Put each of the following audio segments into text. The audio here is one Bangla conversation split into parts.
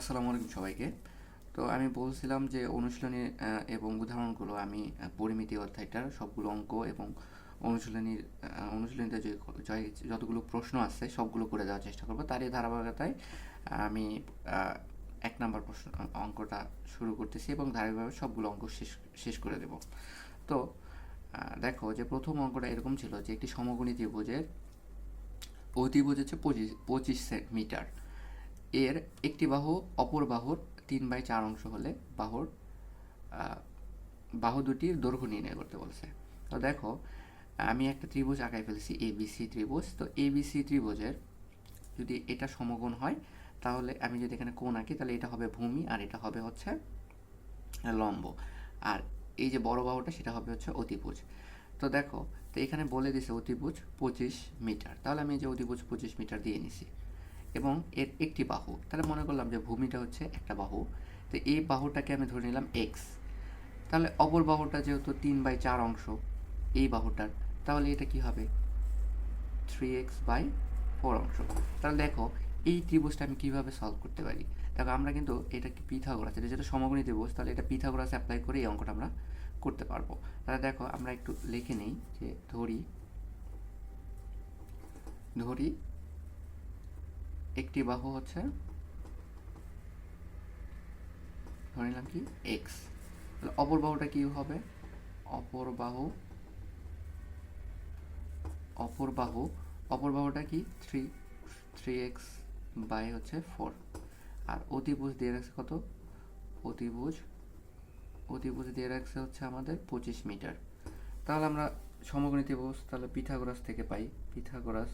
আসসালামু আলাইকুম সবাইকে। তো আমি বলছিলাম যে অনুশীলনী এবং উদাহরণগুলো আমি পরিমিতি অধ্যায়টার সবগুলো অঙ্ক এবং অনুশীলনীতে যতগুলো প্রশ্ন আছে সবগুলো করে দেওয়ার চেষ্টা করব। তারই ধারাবাহিকতায় আমি আহ, 1 নম্বর প্রশ্ন অঙ্কটা শুরু করতেছি এবং ধারাবাহিকভাবে সবগুলো অঙ্ক শেষ করে দেব। তো দেখো যে প্রথম অঙ্কটা এরকম ছিল যে একটি সমকোণী ত্রিভুজের অতিভুজ হচ্ছে 25 মিটার। এর একটি বাহু অপর বাহুর 3/4 অংশ হলে বাহু দুটির দৈর্ঘ্য নির্ণয় করতে বলছে। তো দেখো আমি একটা ত্রিভুজ আঁকাই ফেলছি, এবিসি ত্রিভুজ। তো এবিসি ত্রিভুজের যদি এটা সমকোণ হয়, তাহলে আমি যদি এখানে কোণ আঁকি তাহলে এটা হবে ভূমি আর এটা হবে হচ্ছে লম্ব। আর এই যে বড় বাহুটা সেটা হবে হচ্ছে অতিভুজ। তো দেখো, তো এখানে বলে দিছে অতিভুজ 25 মিটার, তাহলে আমি এই যে অতিভুজ 25 মিটার দিয়ে নিছি এবং এর একটি বাহু, তাহলে মনে করলাম যে ভূমিটা হচ্ছে একটা বাহু। তো এই বাহুটাকে আমি ধরে নিলাম এক্স। তাহলে অপর বাহুটা যেহেতু 3/4 অংশ এই বাহুটার, তাহলে এটা কি হবে 3x/4 অংশ। তাহলে দেখো এই ত্রিভুজটা আমি কিভাবে সলভ করতে পারি। দেখো আমরা কিন্তু এটা কি পিথাগোরাস, এটা যেটা সমকোণী ত্রিভুজ, তাহলে এটা পিথাগোরাস অ্যাপ্লাই করে এই অঙ্কটা আমরা করতে পারবো। তাহলে দেখো আমরা একটু লিখে নেই যে ধরি ধরি একটি বাহু হচ্ছে, ধরে নিলাম কি এক্স। তাহলে অপর বাহুটা কি হবে, অপর বাহু অপর বাহু অপর বাহুটা কি 3x/4। আর অতিভুজ দিয়ে রাখছে কত, অতিভুজ অতিভুজ দিয়ে রাখছে হচ্ছে আমাদের 25 মিটার। তাহলে আমরা সমকোণী ত্রিভুজ তাহলে পিথাগোরাস থেকে পাই, পিথাগোরাস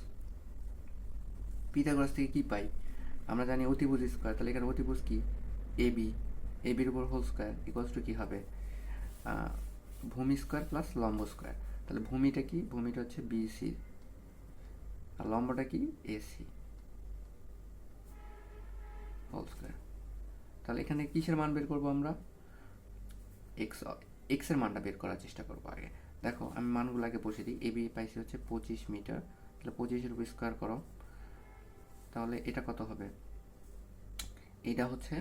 থেকে কি পাই, আমরা জানি অতিভুজ স্কোয়ার। তাহলে এখানে অতিভুজ কি এবি, এবির উপর হোল স্কোয়ার ইকুয়ালস টু কি হবে ভূমি স্কোয়ার প্লাস লম্ব স্কোয়ার। তাহলে ভূমিটা কি, ভূমিটা হচ্ছে বিসি আর লম্বটা কি এসি হোল স্কোয়ার। তাহলে এখানে কিসের মান বের করবো আমরা, এক্স এক্সের মানটা বের করার চেষ্টা করবো আগে। দেখো আমি মানগুলো আগে বসে দিই। এবি পাইছি হচ্ছে 25 মিটার, তাহলে 25-এর উপর স্কোয়ার করো, তাহলে এটা কত হবে, এটা হচ্ছে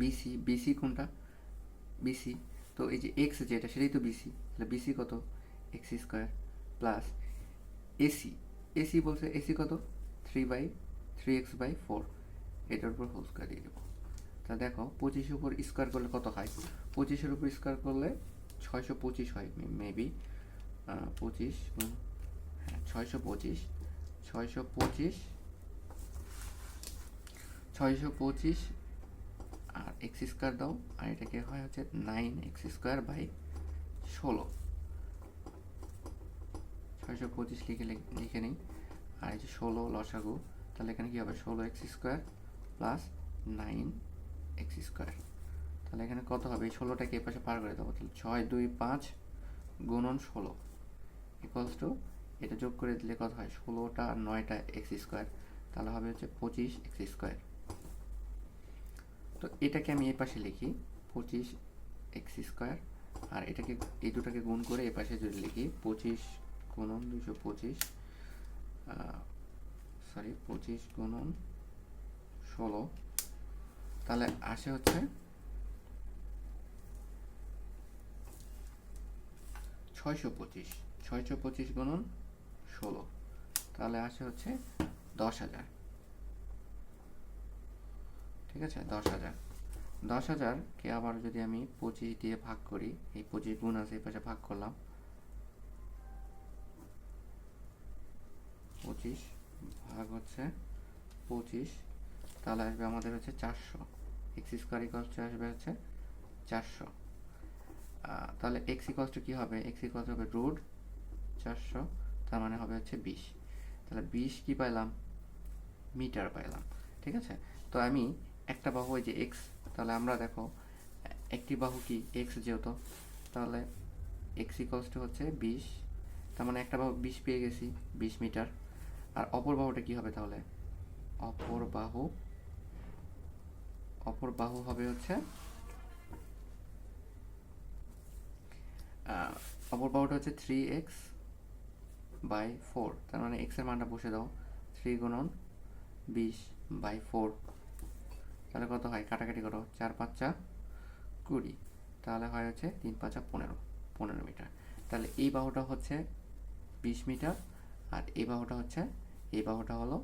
বিসি। বিসি কোনটা, বিসি। তো এই যে এক্স যেটা সেটাই তো বিসি, তাহলে বিসি কত x² প্লাস এসি, এসি বলছে এসি কত 3/3x/4, এটার উপর হোল স্কোয়ার দিয়ে দেবো। তা দেখো 25-এর উপর স্কোয়ার করলে কত হয়, 25-এর উপর স্কোয়ার করলে 625 হয় মেবি। 25, হ্যাঁ 625, 625, 625 আর x² দাও, আর এটাকে হয় হচ্ছে 9x²/16। 625 লিখে নিই, আর এই যে 16 লসাগু, তাহলে এখানে কি হবে 16x² প্লাস 9x²। তাহলে এখানে কত হবে, এই 16টাকে এই পাশে পার করে দেবো, তাহলে 6, 2, 5 গুণন 16 ইকুয়ালস টু, এটা যোগ করে দিলে কত হয় 16টা আর 9টা x², তাহলে হবে হচ্ছে 25x²। তো এটাকে আমি এই পাশে লিখি 25x², আর এটাকে এই দুটাকে গুণ করে এই পাশে যদি লিখি 25 গুণন 225, সরি 25 গুণন 16, তাহলে আসে হচ্ছে 625, 625 গুণন 16, তাহলে আসে হচ্ছে 10,000। ঠিক আছে, 10,000। 10,000কে আবার যদি আমি 25 দিয়ে ভাগ করি, এই 25 গুণ আছে এই পাশে ভাগ করলাম, 25 ভাগ হচ্ছে 25, তাহলে আসবে আমাদের হচ্ছে 400। x² ইকুয়ালস আসবে হচ্ছে 400। তাহলে x ইকুয়ালস টু কী হবে, x ইকুয়ালস হবে √400, তার মানে হবে হচ্ছে 20। তাহলে 20 কি পাইলাম, মিটার পাইলাম। ঠিক আছে, তো আমি একটা বাহু এই যে এক্স, তাহলে আমরা দেখো একটি বাহু কি এক্স যেহেতু, তাহলে এক্স ইকুয়ালস টু হচ্ছে 20, তার মানে একটা বাহু 20 পেয়ে গেছি, 20 মিটার। আর অপর বাহুটা কি হবে, তাহলে অপর বাহু হবে হচ্ছে অপর বাহুটা হচ্ছে 3x/4, তার মানে এক্স এর মানটা বসে দাও, 3 গুণন 20/4 তাহলে কত হয়, কাটাকাটি করো, 4 5 যা 20, তাহলে হয় হচ্ছে 3 5 15 মিটার। তাহলে এই বাহুটা হচ্ছে 20 মিটার, আর এই বাহুটা হলো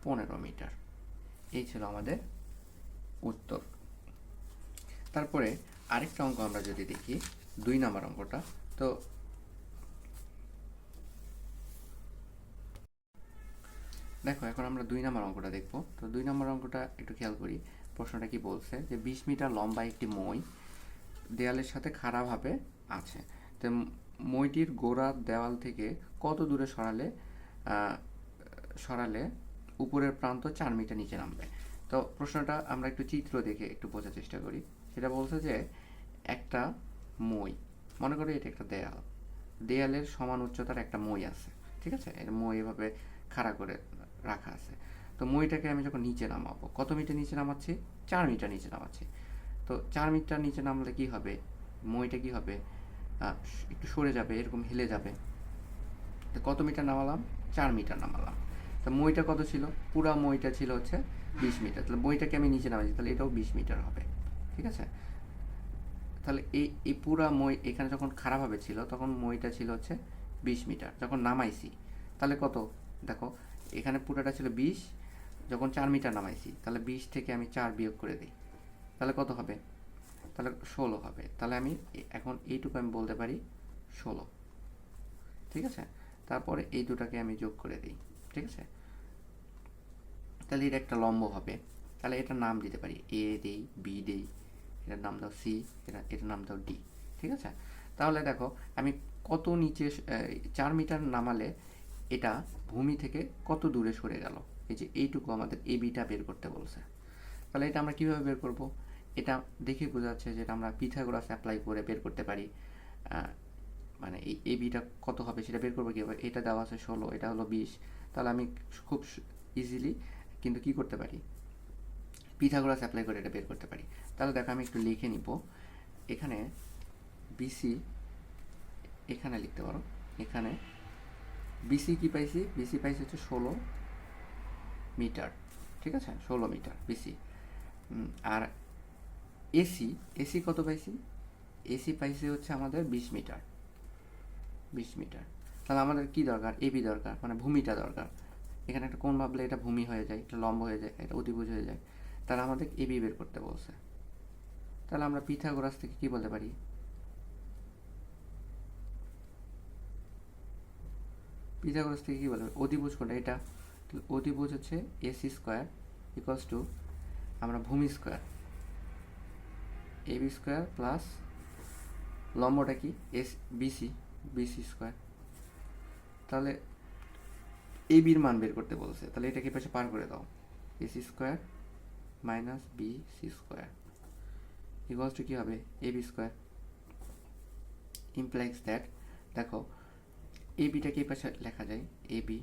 15 মিটার। এই ছিল আমাদের উত্তর। তারপরে আরেকটা অঙ্ক আমরা যদি দেখি, 2 নম্বর অঙ্কটা, তো দেখো এখন আমরা 2 নম্বর অঙ্কটা দেখব। তো 2 নম্বর অঙ্কটা একটু খেয়াল করি, প্রশ্নটা কি বলছে, যে 20 মিটার লম্বা একটি মই দেয়ালের সাথে খাড়াভাবে আছে। তো মইটির গোড়া দেওয়াল থেকে কত দূরে সরালে উপরের প্রান্ত 4 মিটার নিচে নামবে। তো প্রশ্নটা আমরা একটু চিত্র দেখে একটু বোঝার চেষ্টা করি। সেটা বলছে যে একটা মই, মনে করি এটা একটা দেয়ালের সমান উচ্চতার একটা মই আছে, ঠিক আছে, এর মই এভাবে খাড়া করে রাখা আছে। তো মইটাকে আমি যখন নিচে নামাবো, কত মিটার নিচে নামাচ্ছি, 4 মিটার নিচে নামাচ্ছি। তো 4 মিটার নিচে নামলে কি হবে, মইটা কি হবে, একটু সরে যাবে, এরকম হেলে যাবে। তো কত মিটার নামালাম, 4 মিটার নামালাম। তো মইটা কত ছিল, পুরা মইটা ছিল হচ্ছে 20 মিটার। তাহলে মইটাকে আমি নিচে নামাচ্ছি, তাহলে এটাও 20 মিটার হবে, ঠিক আছে। তাহলে এই পুরা মই এখানে যখন খারাপভাবে ছিল তখন মইটা ছিল হচ্ছে 20 মিটার, যখন নামাইছি তাহলে কত, দেখো এখানে পুরাটা ছিল 20, যখন 4 মিটার নামাইছি তাহলে 20 থেকে আমি 4 বিয়োগ করে দিই, তাহলে কত হবে, তাহলে 16 হবে। তাহলে আমি এখন এইটুকু আমি বলতে পারি 16, ঠিক আছে। তারপরে এই দুটাকে আমি যোগ করে দিই, ঠিক আছে। তাহলে এটা একটা লম্ব হবে। তাহলে এটার নাম দিতে পারি, এ দেই, বি দেই, এটার নাম দাও সি, এটার নাম দাও ডি, ঠিক আছে। তাহলে দেখো আমি কত নিচে, 4 মিটার নামালে এটা ভূমি থেকে কত দূরে সরে গেল, এই যে এইটুকু আমাদের এ বিটা বের করতে বলছে। তাহলে এটা আমরা কীভাবে বের করব, এটা দেখে বোঝা যাচ্ছে যেটা আমরা পিথাগোরাস অ্যাপ্লাই করে বের করতে পারি। মানে এই এ বিটা কত হবে সেটা বের করবো কীভাবে, এটা দেওয়া আছে 16, এটা হলো 20, তাহলে আমি খুব ইজিলি কিন্তু কি করতে পারি, পিথাগোরাস অ্যাপ্লাই করে এটা বের করতে পারি। তাহলে দেখো আমি একটু লিখে নিব, এখানে বিসি এখানে লিখতে পারো, এখানে বিসি কি পাইছি, বিসি পাইছি হচ্ছে 16 মিটার, ঠিক আছে, 16 মিটার বিসি। আর এসি কত পাইছি, এসি পাইছি হচ্ছে আমাদের 20 মিটার, 20 মিটার। তাহলে আমাদের কি দরকার, এবি দরকার, মানে ভূমিটা দরকার। এখানে একটা কোণ ভাবলে এটা ভূমি হয়ে যায়, এটা লম্ব হয়ে যায়, এটা অতিভুজ হয়ে যায়। তাহলে আমাদের এবি বের করতে বলছে। তাহলে আমরা পিথাগোরাস থেকে কি বলতে পারি, পিথাগোরাস থেকে কি বলতে পারি, অতিভুজ কোণটা এটা, অতিভুজ হচ্ছে এসি স্কোয়ার ইকুয়ালস টু, আমরা ভূমি স্কোয়ার এবি স্কোয়ার প্লাস লম্বটা কি বিসি স্কোয়ার। তাহলে এবির মান বের করতে বলছে, তাহলে এটাকে পাশে পার করে দাও, A C square minus B C square equals to কী হবে, এবি স্কোয়ার। ইমপ্লাইজ দ্যাট, দেখো এবিটাকে এই পাশে লেখা যায় এবি,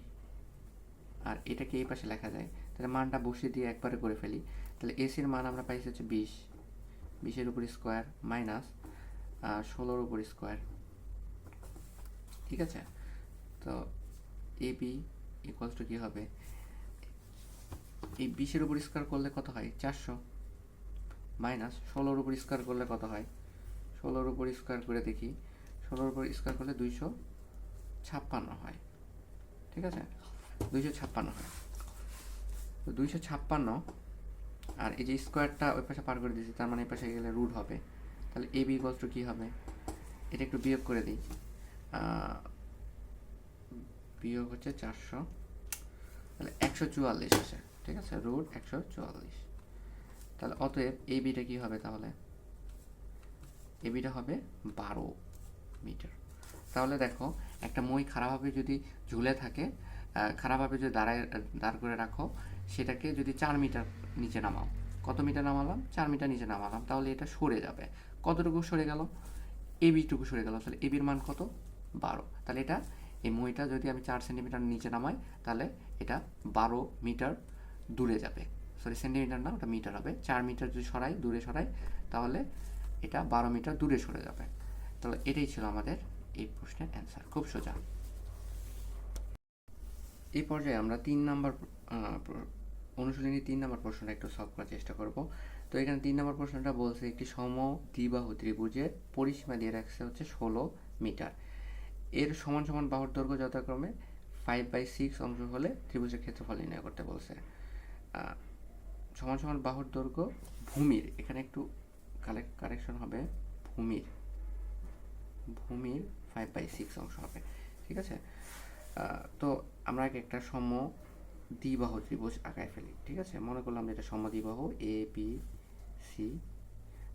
আর এটাকে এই পাশে লেখা যায়, তাহলে মানটা বসিয়ে দিয়ে একবারে করে ফেলি। তাহলে এসির মান আমরা পাইছি হচ্ছে 20, 20-এর উপর স্কোয়ার মাইনাস 16-র উপর স্কোয়ার, ঠিক আছে। তো এবি ইকুয়ালস টু কী হবে, এই 20-এর উপর স্কোয়ার করলে কত হয় 400, মাইনাস 16-র উপর স্কোয়ার করলে কত হয়, 16-র উপর স্কোয়ার করে দেখি, 16-র উপর স্কোয়ার করলে 256 হয়, ঠিক আছে, 256 হয়। তো 256, আর এই যে স্কোয়ারটা ওই পাশে পার করে দিয়েছি, তার মানে এই পাশে গেলে রুট হবে। তাহলে এ বি ইকুয়ালস টু কী হবে, এটা একটু বিয়োগ করে দিই, বিয়োগ হচ্ছে 400, তাহলে 144 আসে, ঠিক আছে, রুট 144। তাহলে অতএব এ বিটা কী হবে, তাহলে এ বিটা হবে 12 মিটার। তাহলে দেখো একটা মই খারাপভাবে যদি ঝুলে থাকে, খারাপভাবে যদি দাঁড় করে রাখো, সেটাকে যদি 4 মিটার নিচে নামাও, কত মিটার নামালাম, 4 মিটার নিচে নামালাম, তাহলে এটা সরে যাবে, কতটুকু সরে গেল, এবিটুকু সরে গেল। তাহলে এবির মান কত, 12। তাহলে এটা এই মইটা যদি আমি 4 সেন্টিমিটার নিচে নামাই, তাহলে এটা 12 মিটার দূরে যাবে, সরি সেন্টিমিটার না, ওটা মিটার হবে। 4 মিটার যদি দূরে সরাই, তাহলে এটা 12 মিটার দূরে সরে যাবে। তাহলে এটাই ছিল আমাদের এই প্রশ্নের অ্যান্সার, খুব সোজা। এই পর্যায়ে আমরা 3 নাম্বার অনুশীলনী 3 নম্বর প্রশ্নটা একটু সলভ করার চেষ্টা করব। তো এখানে 3 নম্বর প্রশ্নটা বলছে একটি সমদ্বিবাহু ত্রিভুজের পরিসীমা দিয়ে রাখছে হচ্ছে 16 মিটার। এর সমান সমান বাহুর দৈর্ঘ্য যথাক্রমে 5/6 অংশ হলে ত্রিভুজের ক্ষেত্রফল নির্ণয় করতে বলছে। সমান সমান বাহুর দৈর্ঘ্য ভূমির, এখানে একটু কারেকশন হবে, ভূমির 5/6 অংশ হবে। ঠিক আছে, তো আমরা আগে একটা সমদ্বিবাহু ত্রিভুজ আঁকায় ফেলি। ঠিক আছে, মনে করলাম যে এটা সমদ্বিবাহু এ বি সি।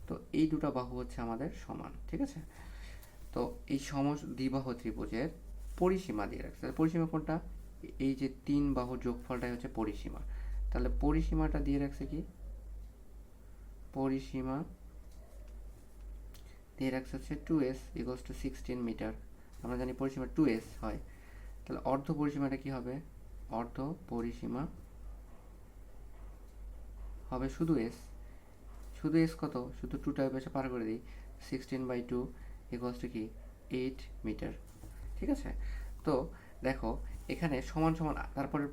তো এই দুটো বাহু হচ্ছে আমাদের সমান। ঠিক আছে, তো এই সমদ্বিবাহু ত্রিভুজের পরিসীমা দিয়ে রাখছে। পরিসীমা কোনটা? এই যে 3 বাহুর যোগফলটাই হচ্ছে পরিসীমা। তাহলে পরিসীমাটা দিয়ে রাখছে কি? পরিসীমা দিয়ে রাখছে হচ্ছে 2s = 16 মিটার। আমরা জানি পরিসীমা 2s হয়। তাহলে অর্ধ পরিসীমাটা কি হবে? অর্ধ পরিসীমা হবে শুধু s। শুধু s কত? শুধু 2টা পাশে পার করে দিই, 16/2 = কি? 8 মিটার। ঠিক আছে, তো দেখো এখানে সমান সমান, তারপরে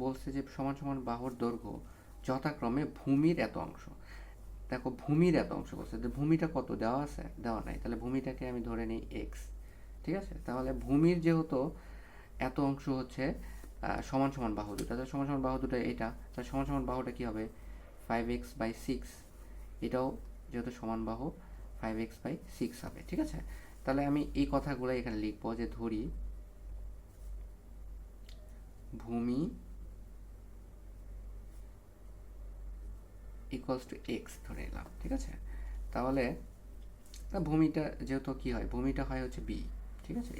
বলছে যে সমান সমান বাহুর দৈর্ঘ্য যথাক্রমে ভূমির এত অংশ। দেখো ভূমির এত অংশ বলছে, যে ভূমিটা কত দেওয়া আছে? দেওয়া নাই। তাহলে ভূমিটাকে আমি ধরে নিই x। ঠিক আছে, তাহলে ভূমির যেহেতু এত অংশ হচ্ছে সমান সমান বাহু দুটো, তাহলে সমান সমান বাহু দুটো এটা, তাহলে সমান সমান বাহুটা কি হবে? 5x/6। এটাও যেহেতু সমান বাহু 5x/6 হবে। ঠিক আছে, তাহলে আমি এই কথাগুলো এখানে লিখবো, যে ধরি ভূমি = x ধরে নিলাম। ঠিক আছে, তাহলে ভূমিটা যেহেতু কি হয়? ভূমিটা হয় হচ্ছে b। ঠিক আছে,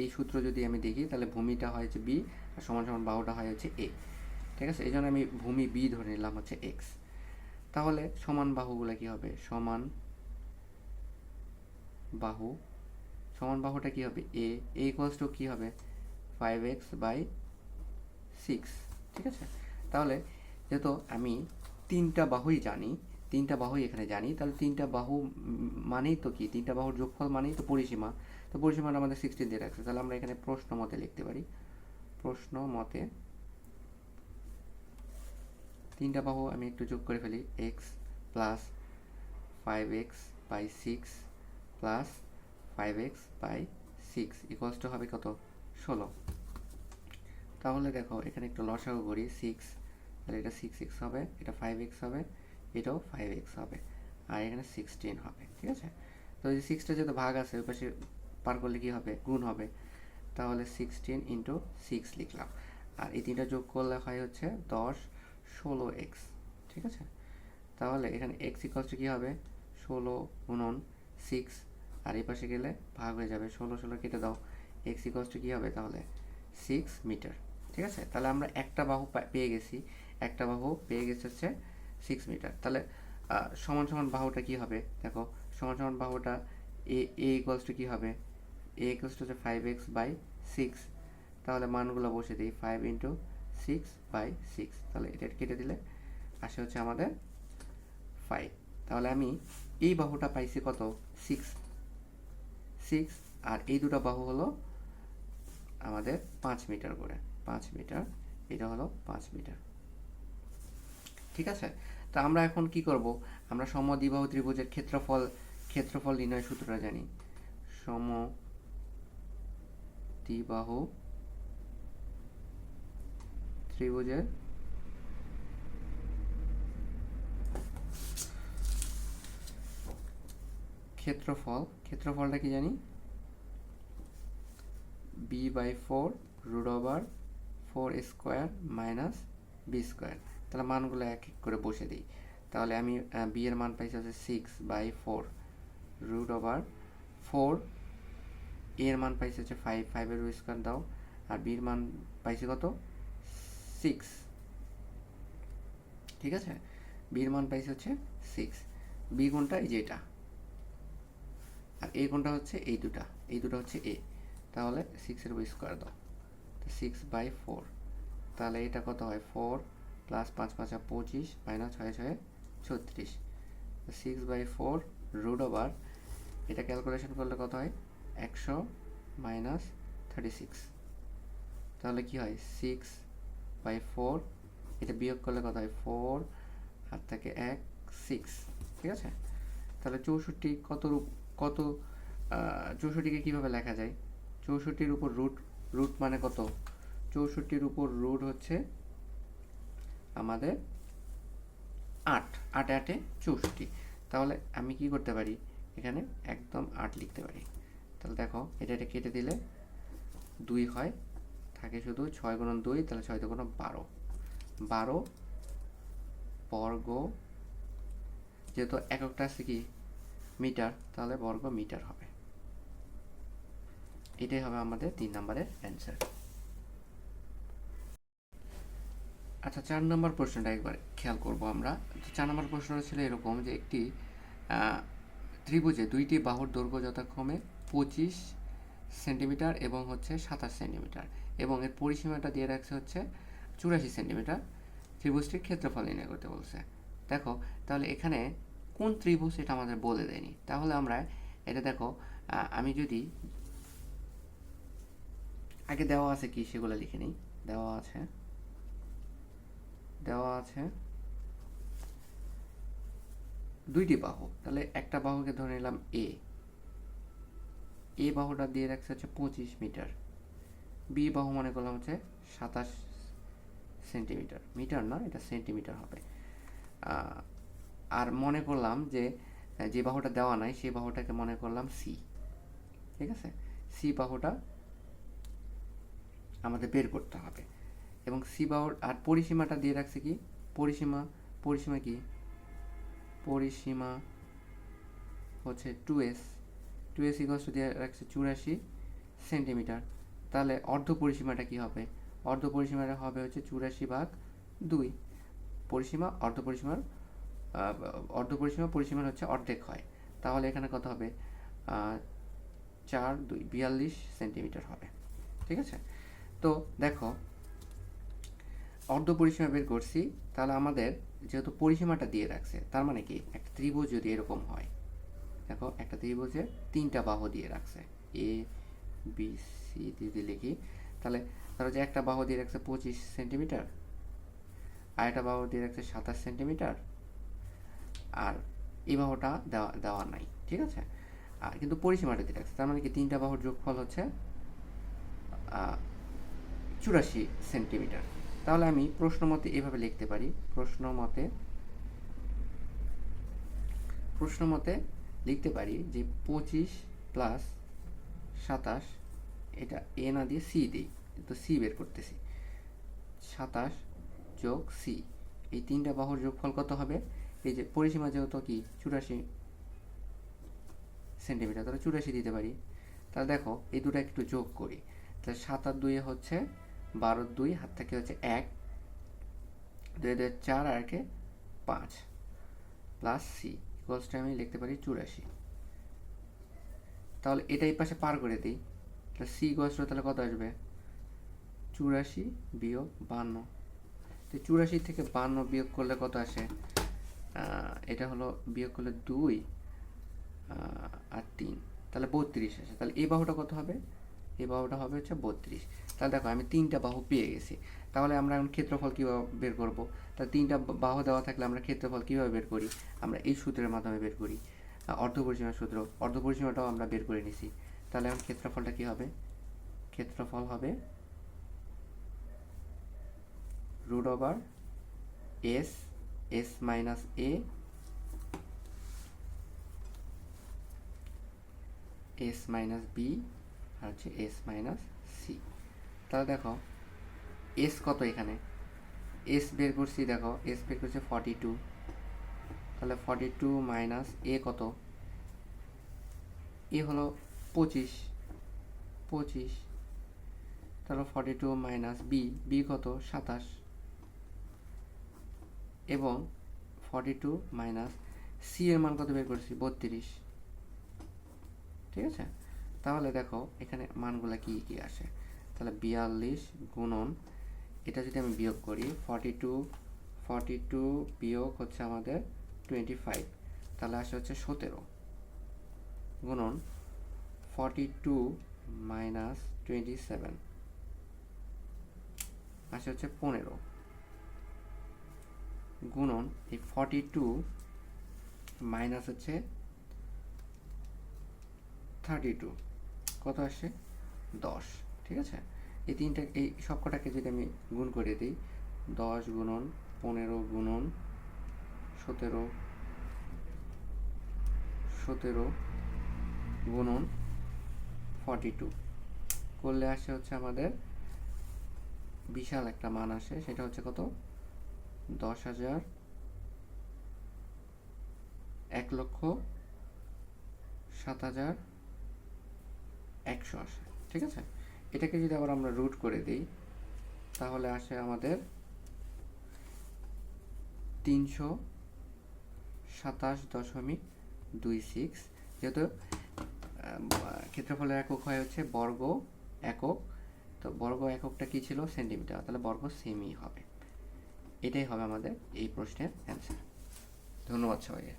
এই সূত্র যদি আমি দেখি, তাহলে ভূমিটা হয় হচ্ছে b আর সমান সমান বাহুটা হয় হচ্ছে a। ঠিক আছে, এই জন্য আমি ভূমি b ধরে নিলাম হচ্ছে x। তাহলে সমান বাহুগুলো কি হবে? সমান বাহু, সমান বাহুটা কি হবে? a কি হবে? 5x/6। ঠিক আছে, তাহলে যেহেতু আমি 3টা বাহুই জানি, 3টা বাহুই এখানে জানি, তাহলে 3টা বাহু মানেই তো কি? 3টা বাহুর যোগফল মানেই তো পরিসীমা। তো পরিসীমাটা আমাদের 16 দিয়ে রাখছে। তাহলে আমরা এখানে প্রশ্ন মতে লিখতে পারি, প্রশ্ন মতে 3টা বাহু আমি একটু যোগ করে ফেলি, x + 5x/6 + 5x/6 = হবে কত? 16। তাহলে দেখো এখানে একটু লসাগু করি, 6, তাহলে এটা 6x হবে, এটা 5x হবে, এটাও 5x হবে, আর এখানে 16 হবে। ঠিক আছে, তো এই 6টা যেহেতু ভাগ আছে, ওই পাশে পার করলে কি হবে? গুণ হবে। তাহলে 16 × 6 লিখলাম, আর এই 3টা যোগ করলে হয় হচ্ছে 10 16x। ঠিক আছে, তাহলে এখানে x = কি হবে? 16 × 6, আর এই পাশে গেলে ভাগ হয়ে যাবে, 16 16 কেটে দাও, x = কি হবে তাহলে? 6 মিটার। ঠিক আছে, তাহলে আমরা একটা বাহু পেয়ে গেছি, একটা বাহু পেয়ে গেছে হচ্ছে 6 মিটার। তাহলে সমান সমান বাহুটা কি হবে? দেখো সমান সমান বাহুটা a = কি হবে? a = 5x/6। তাহলে মানগুলো বসে দিই, 5 × 6/6, তাহলে এটা কেটে দিলে আসে হচ্ছে আমাদের 5। তাহলে আমি এই বাহুটা পাইছি কত? 6, আর এই দুটো বাহু হলো আমাদের 5 মিটার করে, 5 মিটার, এটা হলো 5 মিটার। ঠিক আছে, তো আমরা এখন কি করব? আমরা সমদ্বিবাহু ত্রিভুজের ক্ষেত্রফল নির্ণয় সূত্রটা জানি। সমদ্বিবাহু ত্রিভুজের ক্ষেত্রফলটা কি জানি? b/4 √4² - b²। তাহলে মানগুলো এক এক করে বসে দিই। তাহলে আমি b এর মান পাইছি হচ্ছে 6/4 √4, a এর মান পাইছি হচ্ছে 5, 5 এর স্কয়ার দাও, আর b এর মান পাইছি কত? 6। ঠিক আছে, b এর মান পাইছি হচ্ছে 6। b কোনটা? এই যে এটা, আর a কোনটা? হচ্ছে এই দুটা হচ্ছে a। তাহলে 6 এর স্কয়ার দাও, 6/4। তাহলে এটা কত হয়? 4 + 5 5 25 - 6 6 36। 6/4 √ এটা ক্যালকুলেশন করলে কত হয়? 100 - 36। তাহলে কি হয়? 6/4 এটা বিয়োগ করলে কত হয় 4, হাত থেকে 1, 6, ঠিক আছে। তাহলে 64 কত 64কে কীভাবে লেখা যায়? 64-র উপর রুট মানে কত? 64-র উপর রুট হচ্ছে আমাদের 8, 8 8 64। তাহলে আমি কি করতে পারি? এখানে একদম 8 লিখতে পারি। তাহলে দেখো এটা কেটে দিলে 2 হয়, থাকে শুধু 6 গুণন 2, তাহলে 6 দুগুণ 12, 12 বর্গ, যেহেতু এককটা আছে কি মিটার, তাহলে বর্গ মিটার হবে। এটাই হবে আমাদের 3 নম্বরের অ্যান্সার। আচ্ছা, 4 নম্বর প্রশ্নটা একবার খেয়াল করব আমরা। 4 নম্বর প্রশ্নটা ছিল এরকম যে একটি ত্রিভুজে দুইটি বাহুর দৈর্ঘ্য যথাক্রমে 25 সেন্টিমিটার এবং হচ্ছে 27 সেন্টিমিটার এবং এর পরিসীমাটা দিয়ে রাখছে হচ্ছে 84 সেন্টিমিটার। ত্রিভুজটির ক্ষেত্রফল নির্ণয় করতে বলছে। দেখো তাহলে এখানে কোন ত্রিভুজ এটা আমাদের বলে দেয়নি। তাহলে আমরা এটা দেখো, আমি যদি আগে দেওয়া আছে কি সেগুলো লিখে নিই। দেওয়া আছে দুইটি বাহু, তাহলে একটা বাহুকে ধরে নিলাম এ বাহুটা দিয়ে রাখছে হচ্ছে 25 মিটার, বি বাহু মনে করলাম হচ্ছে 27 সেন্টিমিটার, মিটার না এটা সেন্টিমিটার হবে। আর মনে করলাম যে বাহুটা দেওয়া নাই সেই বাহুটাকে মনে করলাম সি, ঠিক আছে। সি বাহুটা আমাদের বের করতে হবে এবং সি বাহুর আর পরিসীমাটা দিয়ে রাখছে কি পরিসীমা কি পরিসীমা হচ্ছে 2s ইকুয়ালস টু দিয়ে রাখছে 84 সেন্টিমিটার। তাহলে অর্ধ পরিসীমাটা কি হবে? অর্ধ পরিসীমাটা হবে হচ্ছে 84/2। পরিসীমার হচ্ছে অর্ধেক হয়, তাহলে এখানে কত হবে? 4 2 42 সেন্টিমিটার হবে, ঠিক আছে। তো দেখো অর্ধ পরিসীমা বের করছি, তাহলে আমাদের যেহেতু পরিসীমাটা দিয়ে রাখছে, তার মানে কি একটা ত্রিভুজ যদি এরকম হয়, দেখো একটা ত্রিভুজের 3টা বাহু দিয়ে রাখছে, এ বি সি যদি লিখি, তাহলে ধরো যে একটা বাহু দিয়ে রাখছে 25 সেন্টিমিটার, আর একটা বাহু দিয়ে রাখছে 27 সেন্টিমিটার, আর এই বাহুটা দেওয়া নাই, ঠিক আছে। আর কিন্তু পরিসীমাটা দিয়ে রাখছে, তার মানে কি 3টা বাহুর যোগফল হচ্ছে 84 সেন্টিমিটার। তাহলে আমি প্রশ্ন মতে এভাবে লিখতে পারি, প্রশ্ন মতে লিখতে পারি যে 25 প্লাস 27, এটা এ না দিয়ে সি দিই, তো সি বের করতেছি, 27 যোগ সি, এই 3টা বাহুর যোগফল কত হবে? এই যে পরিসীমা যেহেতু কি 84 সেন্টিমিটার, তাহলে 84 দিতে পারি। তাহলে দেখো এই দুটো একটু যোগ করি, তাহলে 7 আর 2 হচ্ছে 12, 2 হাত থেকে হচ্ছে 1, 2 2 4 আর 1 5 প্লাস সি ইকুয়ালস টু আমি লিখতে পারি 84। তাহলে এটা এই পাশে পার করে দিই, তাহলে সি ইকুয়ালস টু তাহলে কত আসবে? 84 বিয়োগ 52। তো 84 থেকে 52 বিয়োগ করলে কত আসে? এটা হলো বিয়োগ করলে 2 আর 3, তাহলে 32 আসে। তাহলে এই বাহুটা কত হবে? এই বাহুটা হবে হচ্ছে 32। তাহলে দেখো আমি 3টা বাহু পেয়ে গেছি। তাহলে আমরা এখন ক্ষেত্রফল কীভাবে বের করব? তাহলে 3টা বাহু দেওয়া থাকলে আমরা ক্ষেত্রফল কীভাবে বের করি? আমরা এই সূত্রের মাধ্যমে বের করি, অর্ধপরিসীমার সূত্র। অর্ধপরিসীমাটাও আমরা বের করে নিছি। তাহলে এখন ক্ষেত্রফলটা কী হবে? ক্ষেত্রফল হবে root over S minus A S minus B আর হচ্ছে এস মাইনাস সি। তাহলে দেখো এস কত এখানে? এস বের করছি, দেখো এস বের করছে 42, তাহলে 42 মাইনাস এ কত? এ হলো 25, তাহলে 42 মাইনাস বি কত? 27 এবং 42 মাইনাস সি এর মান কত বের করছি? 32, ঠিক আছে। তাহলে দেখো এখানে মানগুলো কি কি আসে, তাহলে 42 গুণন এটা যদি আমি বিয়োগ করি 42 বিয়োগ হচ্ছে আমাদের 25, তাহলে আসে হচ্ছে 17 গুণন 42 মাইনাস 27 আসে হচ্ছে 15, গুণন এই 42 মাইনাস হচ্ছে 32 কত আসে 10। ঠিক আছে, এই তিনটা এই সবকটাকে যদি আমি গুণ করে দিই 10 গুণন 15 গুণন 17 গুণন 42 করলে আসে হচ্ছে আমাদের বিশাল একটা মান আসে, সেটা হচ্ছে কত 10,000 1,07,100 আসে। ঠিক আছে, এটাকে যদি আবার আমরা রুট করে দিই তাহলে আসে আমাদের 327.26। যেহেতু ক্ষেত্রফলের একক হয় হচ্ছে বর্গ একক, তো বর্গ এককটা কি ছিল সেন্টিমিটার, তাহলে বর্গ সেমি হবে। এটাই হবে আমাদের এই প্রশ্নের অ্যান্সার। ধন্যবাদ সবাইকে।